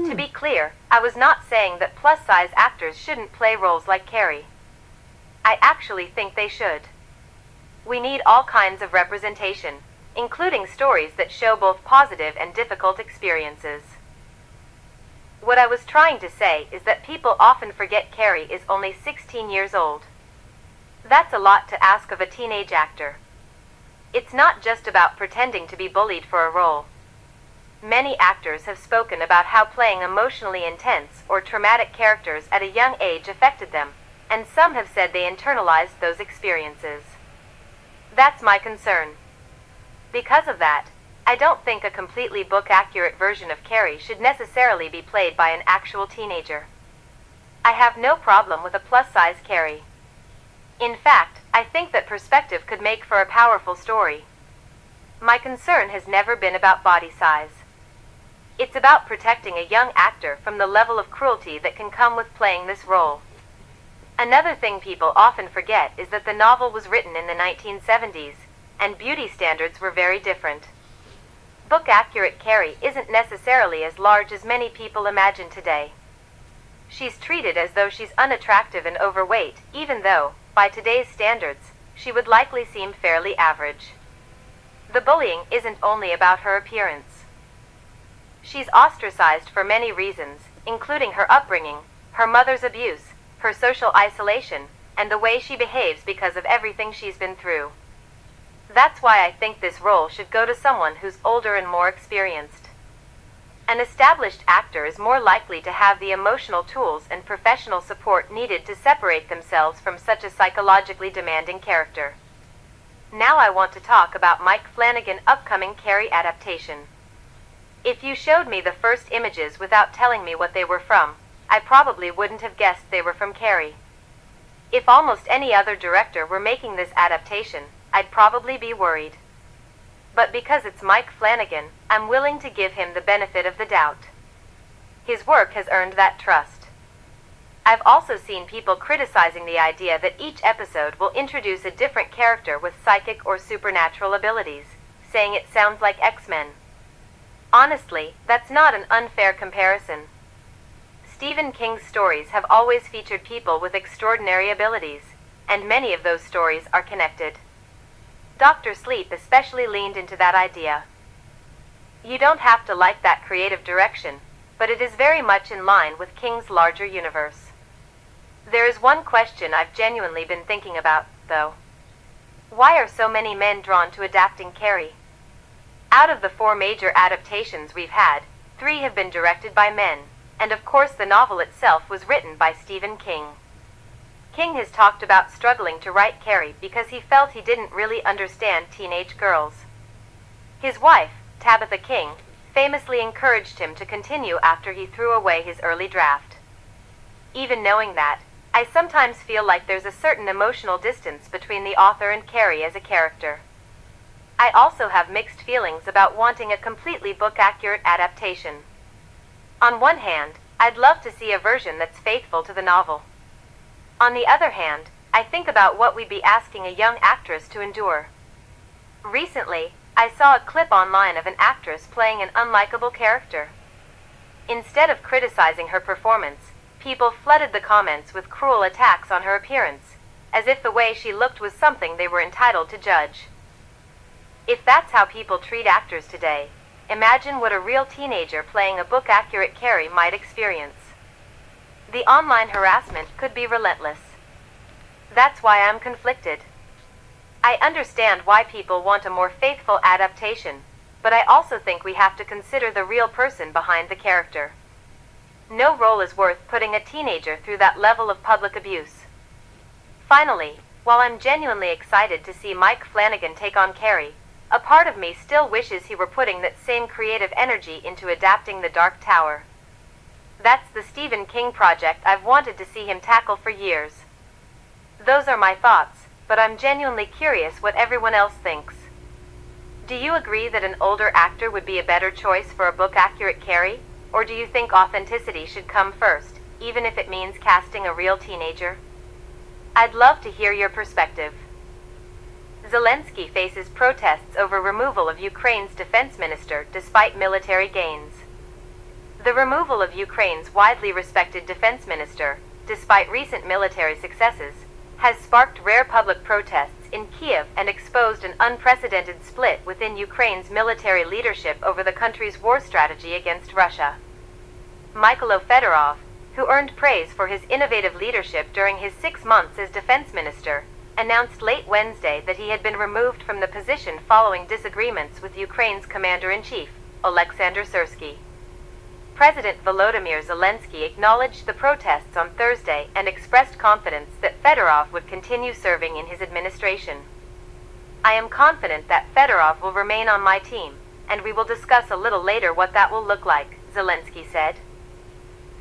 To be clear, I was not saying that plus-size actors shouldn't play roles like Carrie. I actually think they should. We need all kinds of representation, including stories that show both positive and difficult experiences. What I was trying to say is that people often forget Carrie is only 16 years old. That's a lot to ask of a teenage actor. It's not just about pretending to be bullied for a role. Many actors have spoken about how playing emotionally intense or traumatic characters at a young age affected them, and some have said they internalized those experiences. That's my concern. Because of that, I don't think a completely book-accurate version of Carrie should necessarily be played by an actual teenager. I have no problem with a plus-size Carrie. In fact, I think that perspective could make for a powerful story. My concern has never been about body size. It's about protecting a young actor from the level of cruelty that can come with playing this role. Another thing people often forget is that the novel was written in the 1970s, and beauty standards were very different. Book-accurate Carrie isn't necessarily as large as many people imagine today. She's treated as though she's unattractive and overweight, even though, by today's standards, she would likely seem fairly average. The bullying isn't only about her appearance. She's ostracized for many reasons, including her upbringing, her mother's abuse, her social isolation, and the way she behaves because of everything she's been through. That's why I think this role should go to someone who's older and more experienced. An established actor is more likely to have the emotional tools and professional support needed to separate themselves from such a psychologically demanding character. Now I want to talk about Mike Flanagan's upcoming Carrie adaptation. If you showed me the first images without telling me what they were from, I probably wouldn't have guessed they were from Carrie. If almost any other director were making this adaptation, I'd probably be worried. But because it's Mike Flanagan, I'm willing to give him the benefit of the doubt. His work has earned that trust. I've also seen people criticizing the idea that each episode will introduce a different character with psychic or supernatural abilities, saying it sounds like X-Men. Honestly, that's not an unfair comparison. Stephen King's stories have always featured people with extraordinary abilities, and many of those stories are connected. Dr. Sleep especially leaned into that idea. You don't have to like that creative direction, but it is very much in line with King's larger universe. There is one question I've genuinely been thinking about, though. Why are so many men drawn to adapting Carrie? Out of the 4 major adaptations we've had, 3 have been directed by men, and of course the novel itself was written by Stephen King. King has talked about struggling to write Carrie because he felt he didn't really understand teenage girls. His wife, Tabitha King, famously encouraged him to continue after he threw away his early draft. Even knowing that, I sometimes feel like there's a certain emotional distance between the author and Carrie as a character. I also have mixed feelings about wanting a completely book-accurate adaptation. On one hand, I'd love to see a version that's faithful to the novel. On the other hand, I think about what we'd be asking a young actress to endure. Recently, I saw a clip online of an actress playing an unlikable character. Instead of criticizing her performance, people flooded the comments with cruel attacks on her appearance, as if the way she looked was something they were entitled to judge. If that's how people treat actors today, imagine what a real teenager playing a book-accurate Carrie might experience. The online harassment could be relentless. That's why I'm conflicted. I understand why people want a more faithful adaptation, but I also think we have to consider the real person behind the character. No role is worth putting a teenager through that level of public abuse. Finally, while I'm genuinely excited to see Mike Flanagan take on Carrie, a part of me still wishes he were putting that same creative energy into adapting The Dark Tower. That's the Stephen King project I've wanted to see him tackle for years. Those are my thoughts, but I'm genuinely curious what everyone else thinks. Do you agree that an older actor would be a better choice for a book-accurate Carrie, or do you think authenticity should come first, even if it means casting a real teenager? I'd love to hear your perspective. Zelensky faces protests over removal of Ukraine's defense minister despite military gains. The removal of Ukraine's widely respected defense minister, despite recent military successes, has sparked rare public protests in Kiev and exposed an unprecedented split within Ukraine's military leadership over the country's war strategy against Russia. Mykola Fedorov, who earned praise for his innovative leadership during his 6 months as defense minister, announced late Wednesday that he had been removed from the position following disagreements with Ukraine's commander-in-chief, Oleksandr Syrsky. President Volodymyr Zelensky acknowledged the protests on Thursday and expressed confidence that Fedorov would continue serving in his administration. "I am confident that Fedorov will remain on my team, and we will discuss a little later what that will look like," Zelensky said.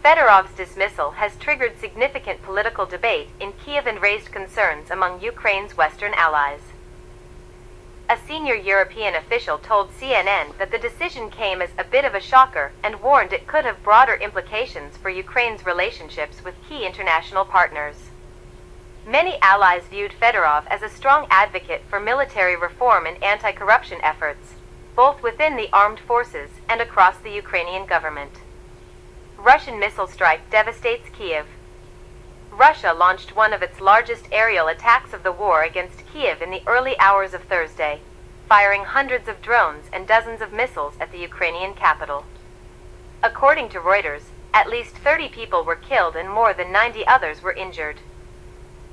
Fedorov's dismissal has triggered significant political debate in Kiev and raised concerns among Ukraine's Western allies. A senior European official told CNN that the decision came as a bit of a shocker and warned it could have broader implications for Ukraine's relationships with key international partners. Many allies viewed Fedorov as a strong advocate for military reform and anti-corruption efforts, both within the armed forces and across the Ukrainian government. Russian missile strike devastates Kiev. Russia launched one of its largest aerial attacks of the war against Kiev in the early hours of Thursday, firing hundreds of drones and dozens of missiles at the Ukrainian capital. According to Reuters, at least 30 people were killed and more than 90 others were injured.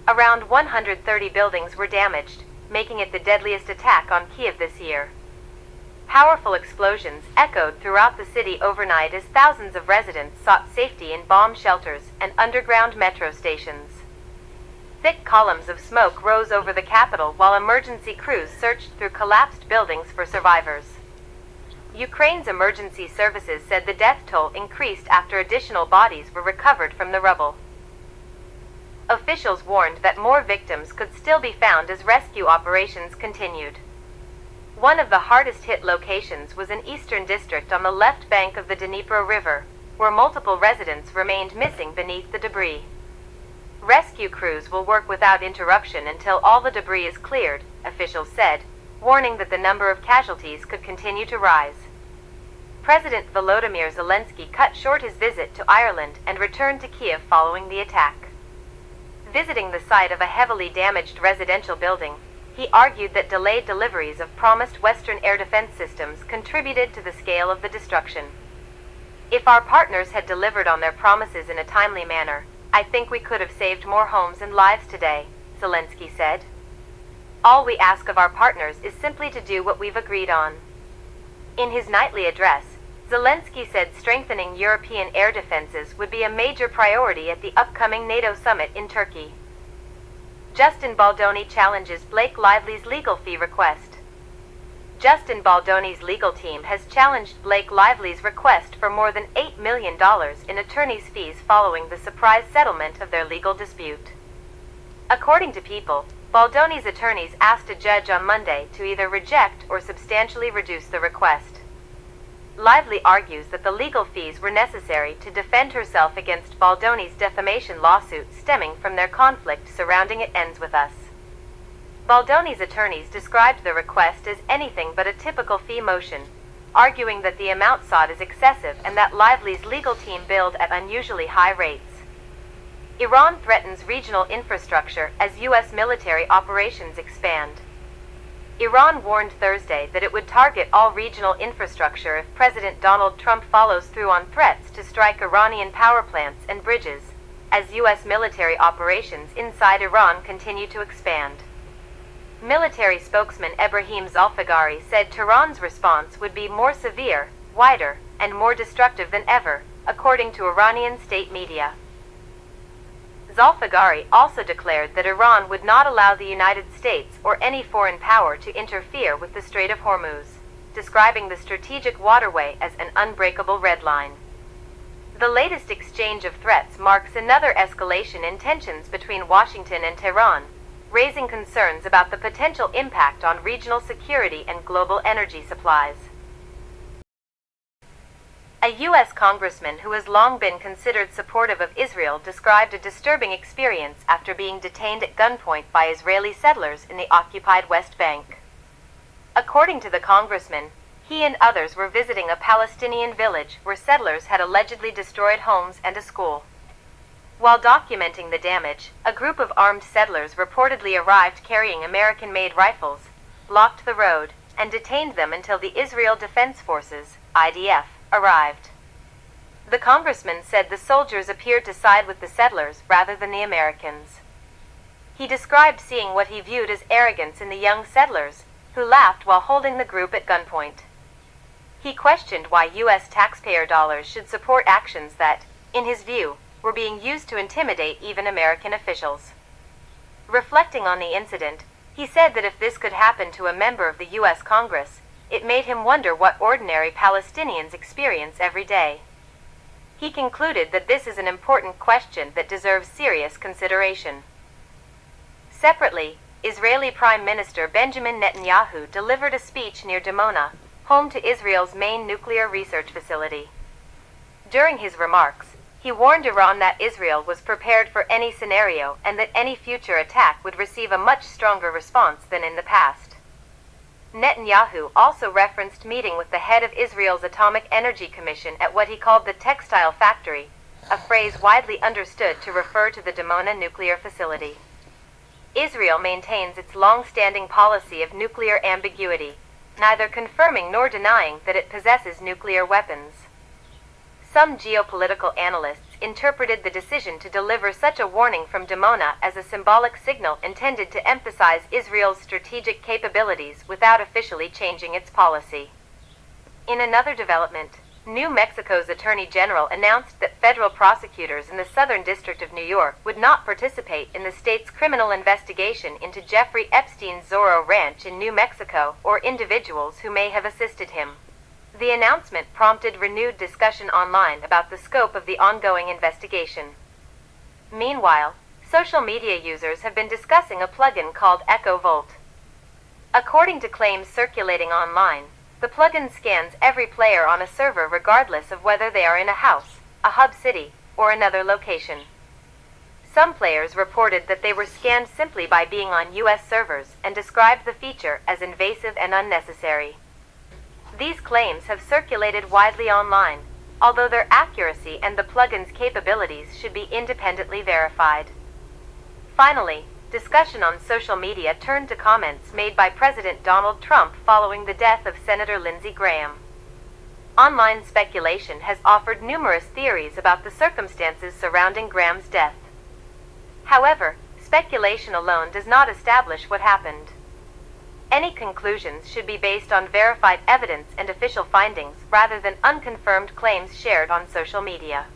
Around 130 buildings were damaged, making it the deadliest attack on Kiev this year. Powerful explosions echoed throughout the city overnight as thousands of residents sought safety in bomb shelters and underground metro stations. Thick columns of smoke rose over the capital while emergency crews searched through collapsed buildings for survivors. Ukraine's emergency services said the death toll increased after additional bodies were recovered from the rubble. Officials warned that more victims could still be found as rescue operations continued. One of the hardest-hit locations was an eastern district on the left bank of the Dnipro River, where multiple residents remained missing beneath the debris. Rescue crews will work without interruption until all the debris is cleared, officials said, warning that the number of casualties could continue to rise. President Volodymyr Zelensky cut short his visit to Ireland and returned to Kiev following the attack. Visiting the site of a heavily damaged residential building, he argued that delayed deliveries of promised Western air defense systems contributed to the scale of the destruction. "If our partners had delivered on their promises in a timely manner, I think we could have saved more homes and lives today," Zelensky said. "All we ask of our partners is simply to do what we've agreed on." In his nightly address, Zelensky said strengthening European air defenses would be a major priority at the upcoming NATO summit in Turkey. Justin Baldoni challenges Blake Lively's legal fee request. Justin Baldoni's legal team has challenged Blake Lively's request for more than $8 million in attorney's fees following the surprise settlement of their legal dispute. According to People, Baldoni's attorneys asked a judge on Monday to either reject or substantially reduce the request. Lively argues that the legal fees were necessary to defend herself against Baldoni's defamation lawsuit stemming from their conflict surrounding It Ends With Us. Baldoni's attorneys described the request as anything but a typical fee motion, arguing that the amount sought is excessive and that Lively's legal team billed at unusually high rates. Iran threatens regional infrastructure as U.S. military operations expand. Iran warned Thursday that it would target all regional infrastructure if President Donald Trump follows through on threats to strike Iranian power plants and bridges, as U.S. military operations inside Iran continue to expand. Military spokesman Ebrahim Zalfagari said Tehran's response would be more severe, wider, and more destructive than ever, according to Iranian state media. Zalfagari also declared that Iran would not allow the United States or any foreign power to interfere with the Strait of Hormuz, describing the strategic waterway as an unbreakable red line. The latest exchange of threats marks another escalation in tensions between Washington and Tehran, raising concerns about the potential impact on regional security and global energy supplies. A U.S. congressman who has long been considered supportive of Israel described a disturbing experience after being detained at gunpoint by Israeli settlers in the occupied West Bank. According to the congressman, He and others were visiting a Palestinian village where settlers had allegedly destroyed homes and a school. While documenting the damage, a group of armed settlers reportedly arrived carrying American-made rifles, blocked the road, and detained them until the Israel Defense Forces, IDF, arrived. The congressman said the soldiers appeared to side with the settlers rather than the Americans. He described seeing what he viewed as arrogance in the young settlers, who laughed while holding the group at gunpoint. He questioned why U.S. taxpayer dollars should support actions that, in his view, were being used to intimidate even American officials. Reflecting on the incident, he said that if this could happen to a member of the U.S. Congress, it made him wonder what ordinary Palestinians experience every day. He concluded that this is an important question that deserves serious consideration. Separately, Israeli Prime Minister Benjamin Netanyahu delivered a speech near Dimona, home to Israel's main nuclear research facility. During his remarks, he warned Iran that Israel was prepared for any scenario and that any future attack would receive a much stronger response than in the past. Netanyahu also referenced meeting with the head of Israel's Atomic Energy Commission at what he called the textile factory, a phrase widely understood to refer to the Dimona nuclear facility. Israel maintains its long-standing policy of nuclear ambiguity, neither confirming nor denying that it possesses nuclear weapons. Some geopolitical analysts interpreted the decision to deliver such a warning from Dimona as a symbolic signal intended to emphasize Israel's strategic capabilities without officially changing its policy. In another development, New Mexico's Attorney General announced that federal prosecutors in the Southern District of New York would not participate in the state's criminal investigation into Jeffrey Epstein's Zorro Ranch in New Mexico or individuals who may have assisted him. The announcement prompted renewed discussion online about the scope of the ongoing investigation. Meanwhile, social media users have been discussing a plugin called Echo Volt. According to claims circulating online, the plugin scans every player on a server regardless of whether they are in a house, a hub city, or another location. Some players reported that they were scanned simply by being on US servers and described the feature as invasive and unnecessary. These claims have circulated widely online, although their accuracy and the plugin's capabilities should be independently verified. Finally, discussion on social media turned to comments made by President Donald Trump following the death of Senator Lindsey Graham. Online speculation has offered numerous theories about the circumstances surrounding Graham's death. However, speculation alone does not establish what happened. Any conclusions should be based on verified evidence and official findings rather than unconfirmed claims shared on social media.